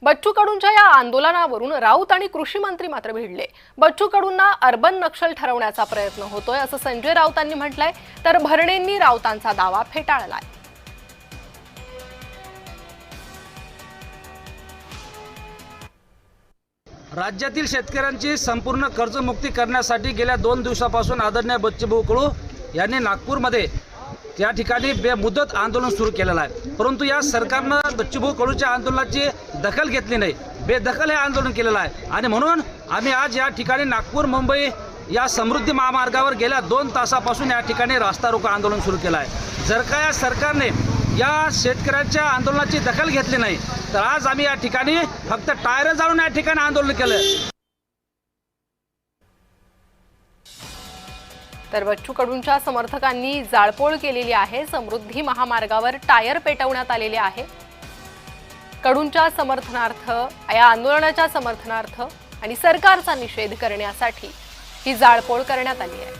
बच्चू कडूंच्या या आंदोलनावरून राऊत आणि कृषी मंत्री मात्र भिडले। बच्चू कडूंना अर्बन नक्षल ठरवण्याचा प्रयत्न होतोय असं संजय राऊतांनी म्हटलंय, तर भरणेंनी राऊतांचा दावा फेटाळलाय। राज्यातील शेतकऱ्यांची संपूर्ण कर्जमुक्ती करण्यासाठी गेल्या 2 दिवसापासून आदरणीय बच्चूभाऊ कडू यांनी नागपूरमध्ये या ठिकाणी बेमुदत आंदोलन सुरू केलेलं आहे। परंतु या सरकारनं बच्चूभाऊ कडूच्या आंदोलनाची दखल घेतली नाही, बेदखल हे आंदोलन केलेलं आहे। आणि म्हणून आम्ही आज या ठिकाणी नागपूर मुंबई या समृद्धी महामार्गावर गेल्या 2 तासापासून या ठिकाणी रास्ता रोको आंदोलन सुरू केलं आहे। जर का या सरकारने या शेतकऱ्यांच्या आंदोलनाची दखल घेतली नाही तर आज आम्ही या ठिकाणी फक्त टायर जाळून या ठिकाणी आंदोलन केलं। तर बच्चू कडूंच्या समर्थकांनी जाळपोळ केलेली आहे। समृद्धी महामार्गावर टायर पेटवण्यात आलेले आहे। कडूंच्या समर्थनार्थ, या आंदोलनाच्या समर्थनार्थ आणि सरकारचा निषेध करण्यासाठी ही जाळपोळ करण्यात आली आहे।